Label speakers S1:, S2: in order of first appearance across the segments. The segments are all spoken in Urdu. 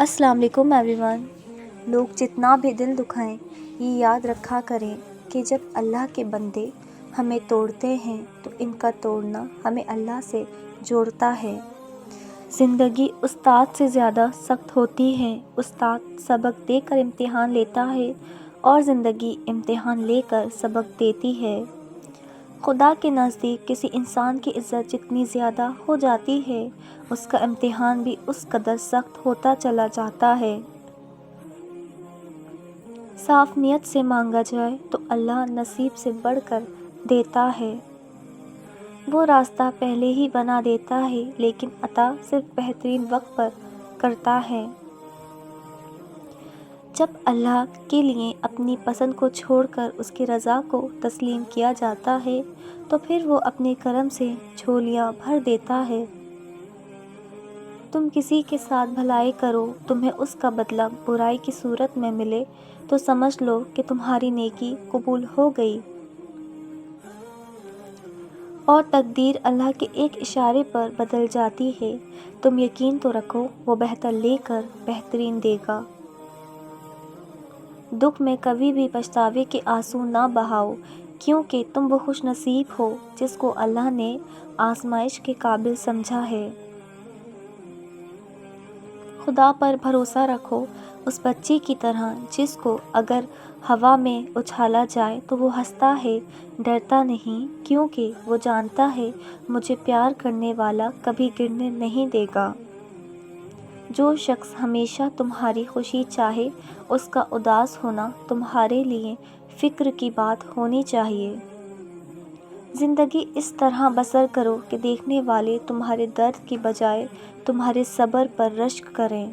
S1: السلام علیکم ایوری ون۔ لوگ جتنا بھی دل دکھائیں یہ یاد رکھا کریں کہ جب اللہ کے بندے ہمیں توڑتے ہیں تو ان کا توڑنا ہمیں اللہ سے جوڑتا ہے۔ زندگی استاد سے زیادہ سخت ہوتی ہے۔ استاد سبق دے کر امتحان لیتا ہے اور زندگی امتحان لے کر سبق دیتی ہے۔ خدا کے نزدیک کسی انسان کی عزت جتنی زیادہ ہو جاتی ہے اس کا امتحان بھی اس قدر سخت ہوتا چلا جاتا ہے۔ صاف نیت سے مانگا جائے تو اللہ نصیب سے بڑھ کر دیتا ہے۔ وہ راستہ پہلے ہی بنا دیتا ہے لیکن عطا صرف بہترین وقت پر کرتا ہے۔ جب اللہ کے لیے اپنی پسند کو چھوڑ کر اس کی رضا کو تسلیم کیا جاتا ہے تو پھر وہ اپنے کرم سے جھولیاں بھر دیتا ہے۔ تم کسی کے ساتھ بھلائی کرو، تمہیں اس کا بدلہ برائی کی صورت میں ملے تو سمجھ لو کہ تمہاری نیکی قبول ہو گئی۔ اور تقدیر اللہ کے ایک اشارے پر بدل جاتی ہے۔ تم یقین تو رکھو وہ بہتر لے کر بہترین دے گا۔ دکھ میں کبھی بھی پچھتاوے کے آنسو نہ بہاؤ کیونکہ تم وہ خوش نصیب ہو جس کو اللہ نے آزمائش کے قابل سمجھا ہے۔ خدا پر بھروسہ رکھو اس بچے کی طرح جس کو اگر ہوا میں اچھالا جائے تو وہ ہنستا ہے، ڈرتا نہیں کیونکہ وہ جانتا ہے مجھے پیار کرنے والا کبھی گرنے نہیں دے گا۔ جو شخص ہمیشہ تمہاری خوشی چاہے اس کا اداس ہونا تمہارے لیے فکر کی بات ہونی چاہیے۔ زندگی اس طرح بسر کرو کہ دیکھنے والے تمہارے درد کی بجائے تمہارے صبر پر رشک کریں۔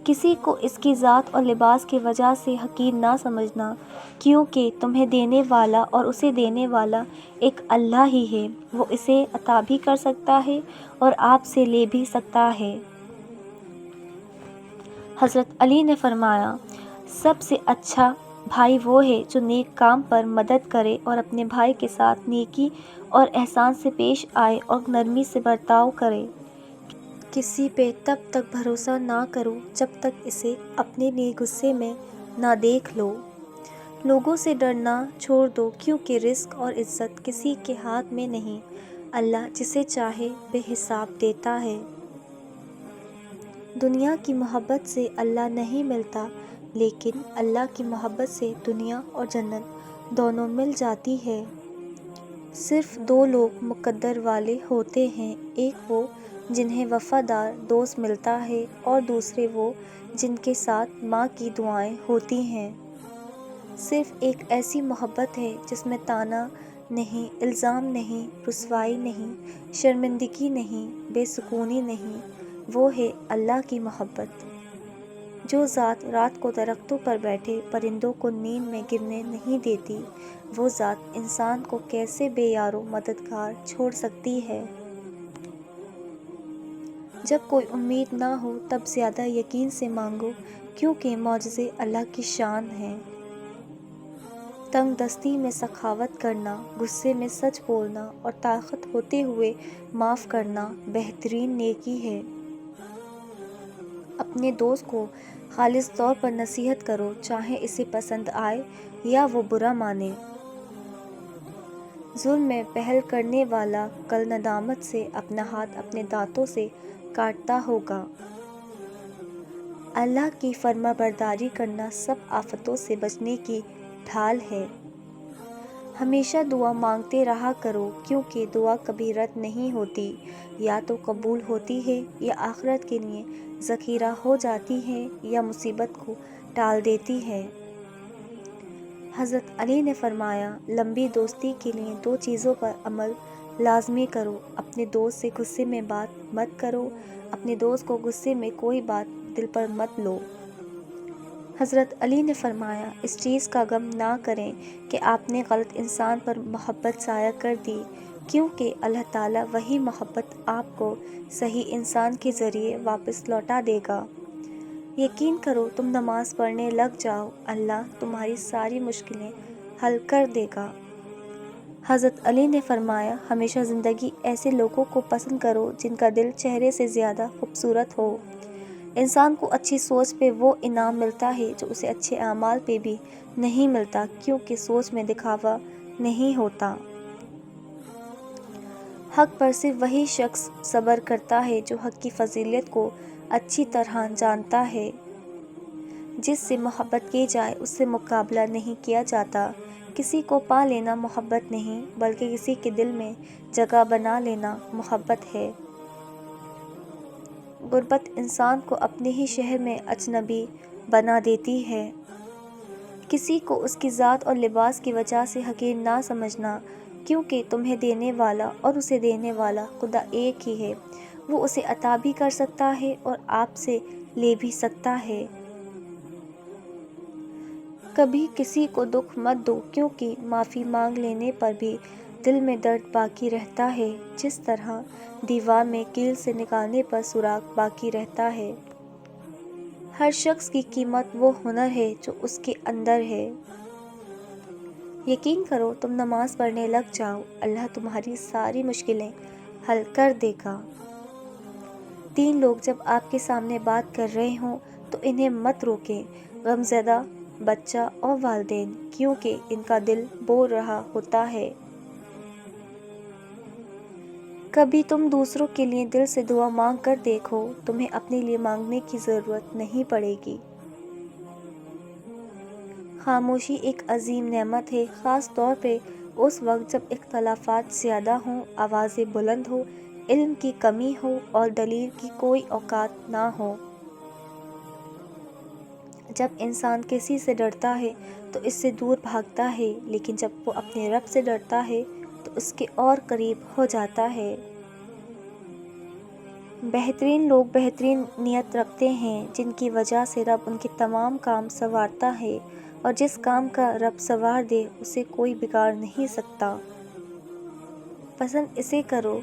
S1: کسی کو اس کی ذات اور لباس کی وجہ سے حقیر نہ سمجھنا کیونکہ تمہیں دینے والا اور اسے دینے والا ایک اللہ ہی ہے۔ وہ اسے عطا بھی کر سکتا ہے اور آپ سے لے بھی سکتا ہے۔ حضرت علی نے فرمایا، سب سے اچھا بھائی وہ ہے جو نیک کام پر مدد کرے اور اپنے بھائی کے ساتھ نیکی اور احسان سے پیش آئے اور نرمی سے برتاؤ کرے۔ کسی پہ تب تک بھروسہ نہ کرو جب تک اسے اپنے لیے غصے میں نہ دیکھ لو۔ لوگوں سے ڈرنا چھوڑ دو کیونکہ رزق اور عزت کسی کے ہاتھ میں نہیں، اللہ جسے چاہے بے حساب دیتا ہے۔ دنیا کی محبت سے اللہ نہیں ملتا لیکن اللہ کی محبت سے دنیا اور جنت دونوں مل جاتی ہے۔ صرف دو لوگ مقدر والے ہوتے ہیں، ایک وہ جنہیں وفادار دوست ملتا ہے اور دوسرے وہ جن کے ساتھ ماں کی دعائیں ہوتی ہیں۔ صرف ایک ایسی محبت ہے جس میں طعنہ نہیں، الزام نہیں، رسوائی نہیں، شرمندگی نہیں، بے سکونی نہیں، وہ ہے اللہ کی محبت۔ جو ذات رات کو درختوں پر بیٹھے پرندوں کو نیند میں گرنے نہیں دیتی، وہ ذات انسان کو کیسے بے یار و مددگار چھوڑ سکتی ہے۔ جب کوئی امید نہ ہو تب زیادہ یقین سے مانگو کیونکہ معجزے اللہ کی شان ہیں۔ تنگ دستی میں سخاوت کرنا، غصے میں سچ بولنا اور طاقت ہوتے ہوئے معاف کرنا بہترین نیکی ہے۔ اپنے دوست کو خالص طور پر نصیحت کرو چاہے اسے پسند آئے یا وہ برا مانے۔ ظلم میں پہل کرنے والا کل ندامت سے اپنا ہاتھ اپنے دانتوں سے کاٹتا ہوگا۔ اللہ کی فرما برداری کرنا سب آفتوں سے بچنے کی ڈھال ہے۔ ہمیشہ دعا مانگتے رہا کرو کیونکہ دعا کبھی رد نہیں ہوتی، یا تو قبول ہوتی ہے یا آخرت کے لیے ذخیرہ ہو جاتی ہے یا مصیبت کو ٹال دیتی ہے۔ حضرت علی نے فرمایا، لمبی دوستی کے لیے دو چیزوں پر عمل لازمی کرو، اپنے دوست سے غصے میں بات مت کرو، اپنے دوست کو غصے میں کوئی بات دل پر مت لو۔ حضرت علی نے فرمایا، اس چیز کا غم نہ کریں کہ آپ نے غلط انسان پر محبت ضائع کر دی کیونکہ اللہ تعالیٰ وہی محبت آپ کو صحیح انسان کے ذریعے واپس لوٹا دے گا۔ یقین کرو تم نماز پڑھنے لگ جاؤ، اللہ تمہاری ساری مشکلیں حل کر دے گا۔ حضرت علی نے فرمایا، ہمیشہ زندگی ایسے لوگوں کو پسند کرو جن کا دل چہرے سے زیادہ خوبصورت ہو۔ انسان کو اچھی سوچ پہ وہ انعام ملتا ہے جو اسے اچھے اعمال پہ بھی نہیں ملتا، کیونکہ سوچ میں دکھاوا نہیں ہوتا۔ حق پر صرف وہی شخص صبر کرتا ہے جو حق کی فضیلت کو اچھی طرح جانتا ہے۔ جس سے محبت کی جائے اس سے مقابلہ نہیں کیا جاتا۔ کسی کو پا لینا محبت نہیں، بلکہ کسی کے دل میں جگہ بنا لینا محبت ہے۔ غربت انسان کو اپنے ہی شہر میں اجنبی بنا دیتی ہے۔ کسی کو اس کی ذات اور لباس کی وجہ سے حقیر نہ سمجھنا، کیونکہ تمہیں دینے والا اور اسے دینے والا خدا ایک ہی ہے۔ وہ اسے عطا بھی کر سکتا ہے اور آپ سے لے بھی سکتا ہے۔ کبھی کسی کو دکھ مت دو، کیونکہ معافی مانگ لینے پر بھی دل میں درد باقی رہتا ہے، جس طرح دیوار میں کیل سے نکالنے پر سوراخ باقی رہتا ہے۔ ہر شخص کی قیمت وہ ہنر ہے جو اس کے اندر ہے۔ یقین کرو، تم نماز پڑھنے لگ جاؤ، اللہ تمہاری ساری مشکلیں حل کر دے گا۔ 3 لوگ جب آپ کے سامنے بات کر رہے ہوں تو انہیں مت روکیں، غمزدہ بچہ اور والدین، کیونکہ ان کا دل بول رہا ہوتا ہے۔ کبھی تم دوسروں کے لیے دل سے دعا مانگ کر دیکھو، تمہیں اپنے لیے مانگنے کی ضرورت نہیں پڑے گی۔ خاموشی ایک عظیم نعمت ہے، خاص طور پہ اس وقت جب اختلافات زیادہ ہوں، آوازیں بلند ہوں، علم کی کمی ہو اور دلیل کی کوئی اوقات نہ ہو۔ جب انسان کسی سے ڈرتا ہے تو اس سے دور بھاگتا ہے، لیکن جب وہ اپنے رب سے ڈرتا ہے تو اس کے اور قریب ہو جاتا ہے۔ بہترین لوگ بہترین نیت رکھتے ہیں، جن کی وجہ سے رب ان کے تمام کام سنوارتا ہے، اور جس کام کا رب سنوار دے اسے کوئی بگاڑ نہیں سکتا۔ پسند اسے کرو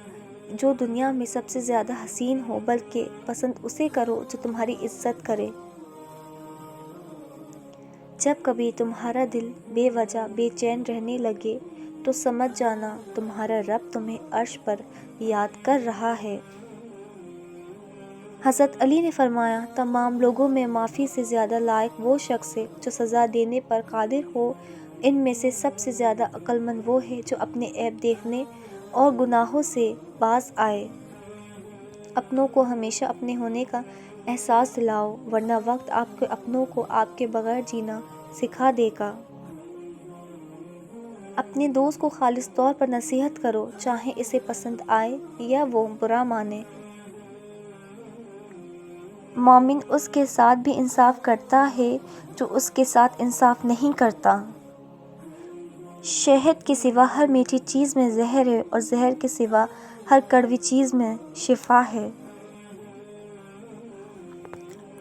S1: جو دنیا میں سب سے زیادہ حسین ہو، بلکہ پسند اسے کرو جو تمہاری عزت کرے۔ جب کبھی تمہارا دل بے وجہ بے چین رہنے لگے تو سمجھ جانا تمہارا رب تمہیں عرش پر یاد کر رہا ہے۔ حضرت علی نے فرمایا، تمام لوگوں میں معافی سے زیادہ لائق وہ شخص ہے جو سزا دینے پر قادر ہو۔ ان میں سے سب سے زیادہ عقل مند وہ ہے جو اپنے عیب دیکھنے اور گناہوں سے باز آئے۔ اپنوں کو ہمیشہ اپنے ہونے کا احساس دلاؤ، ورنہ وقت آپ کے اپنوں کو آپ کے بغیر جینا سکھا دے گا۔ اپنے دوست کو خالص طور پر نصیحت کرو، چاہے اسے پسند آئے یا وہ برا مانے۔ مومن اس کے ساتھ بھی انصاف کرتا ہے جو اس کے ساتھ انصاف نہیں کرتا۔ شہد کے سوا ہر میٹھی چیز میں زہر ہے، اور زہر کے سوا ہر کڑوی چیز میں شفا ہے۔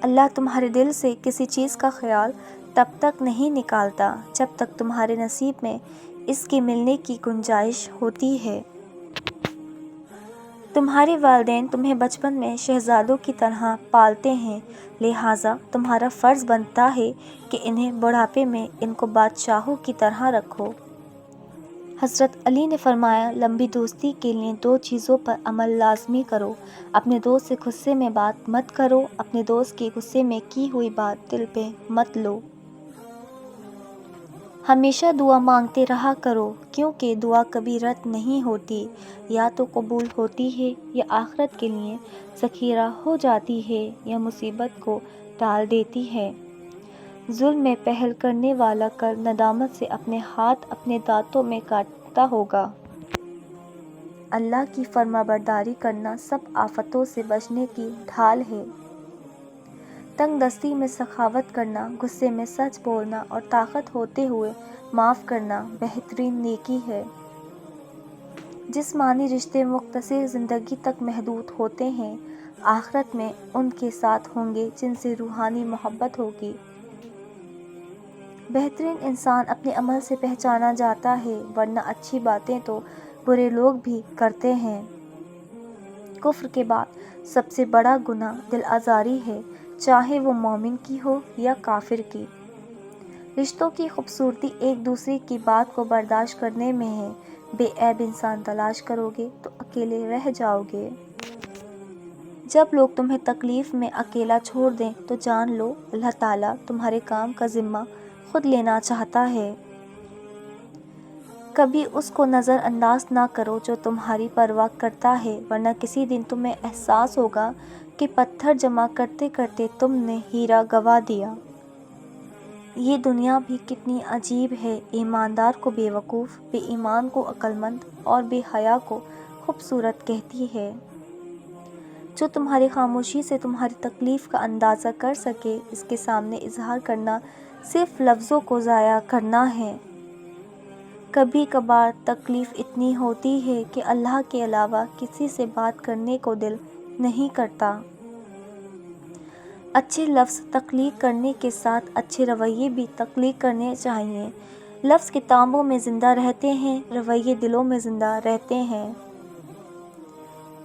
S1: اللہ تمہارے دل سے کسی چیز کا خیال تب تک نہیں نکالتا جب تک تمہارے نصیب میں اس کے ملنے کی گنجائش ہوتی ہے۔ تمہارے والدین تمہیں بچپن میں شہزادوں کی طرح پالتے ہیں، لہٰذا تمہارا فرض بنتا ہے کہ انہیں بڑھاپے میں ان کو بادشاہوں کی طرح رکھو۔ حضرت علی نے فرمایا، لمبی دوستی کے لیے 2 چیزوں پر عمل لازمی کرو۔ اپنے دوست سے غصے میں بات مت کرو، اپنے دوست کی غصے میں کی ہوئی بات دل پہ مت لو۔ ہمیشہ دعا مانگتے رہا کرو، کیونکہ دعا کبھی رد نہیں ہوتی، یا تو قبول ہوتی ہے یا آخرت کے لیے ذخیرہ ہو جاتی ہے یا مصیبت کو ٹال دیتی ہے۔ ظلم میں پہل کرنے والا کل ندامت سے اپنے ہاتھ اپنے دانتوں میں کاٹتا ہوگا۔ اللہ کی فرمانبرداری کرنا سب آفتوں سے بچنے کی ڈھال ہے۔ تنگ دستی میں سخاوت کرنا، غصے میں سچ بولنا اور طاقت ہوتے ہوئے معاف کرنا بہترین نیکی ہے۔ جسمانی رشتے مختصر زندگی تک محدود ہوتے ہیں، آخرت میں ان کے ساتھ ہوں گے جن سے روحانی محبت ہوگی۔ بہترین انسان اپنے عمل سے پہچانا جاتا ہے، ورنہ اچھی باتیں تو برے لوگ بھی کرتے ہیں۔ کفر کے بعد سب سے بڑا گناہ دل آزاری ہے، چاہے وہ مومن کی ہو یا کافر کی۔ رشتوں کی خوبصورتی ایک دوسرے کی بات کو برداشت کرنے میں ہے۔ بے عیب انسان تلاش کرو گے تو اکیلے رہ جاؤ گے۔ جب لوگ تمہیں تکلیف میں اکیلا چھوڑ دیں تو جان لو اللہ تعالیٰ تمہارے کام کا ذمہ خود لینا چاہتا ہے۔ کبھی اس کو نظر انداز نہ کرو جو تمہاری پرواہ کرتا ہے، ورنہ کسی دن تمہیں احساس ہوگا کہ پتھر جمع کرتے کرتے تم نے ہیرا گنوا دیا۔ یہ دنیا بھی کتنی عجیب ہے، ایماندار کو بے وقوف، بے ایمان کو عقل مند اور بے حیا کو خوبصورت کہتی ہے۔ جو تمہاری خاموشی سے تمہاری تکلیف کا اندازہ کر سکے، اس کے سامنے اظہار کرنا صرف لفظوں کو ضائع کرنا ہے۔ کبھی کبھار تکلیف اتنی ہوتی ہے کہ اللہ کے علاوہ کسی سے بات کرنے کو دل نہیں کرتا۔ اچھے لفظ تخلیق کرنے کے ساتھ اچھے رویے بھی تخلیق کرنے چاہیے۔ لفظ کتابوں میں زندہ رہتے ہیں، رویے دلوں میں زندہ رہتے ہیں۔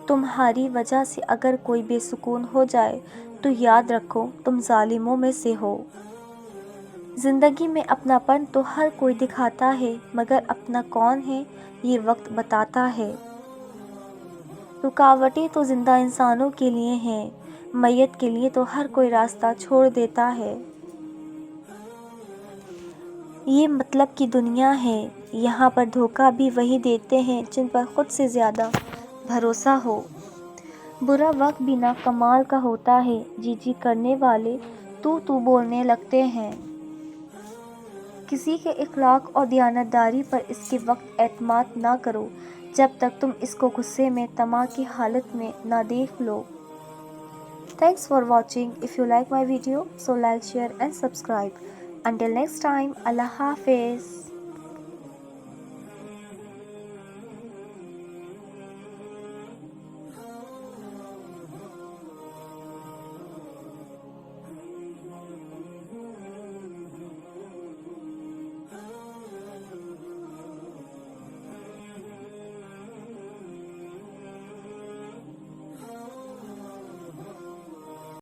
S1: تمہاری وجہ سے اگر کوئی بے سکون ہو جائے تو یاد رکھو تم ظالموں میں سے ہو۔ زندگی میں اپناپن تو ہر کوئی دکھاتا ہے، مگر اپنا کون ہے یہ وقت بتاتا ہے۔ رکاوٹیں تو زندہ انسانوں کے لیے ہیں، میت کے لیے تو ہر کوئی راستہ چھوڑ دیتا ہے۔ یہ مطلب کی دنیا ہے، یہاں پر دھوکہ بھی وہی دیتے ہیں جن پر خود سے زیادہ بھروسہ ہو۔ برا وقت بھی نہ کمال کا ہوتا ہے، جی جی کرنے والے تو بولنے لگتے ہیں۔ کسی کے اخلاق اور دیانتداری پر اس کے وقت اعتماد نہ کرو جب تک تم اس کو غصے میں طمع کی حالت میں نہ دیکھ لو۔ Thanks for watching. If you like my video, so like, share and subscribe. Until next time, Allah Hafiz.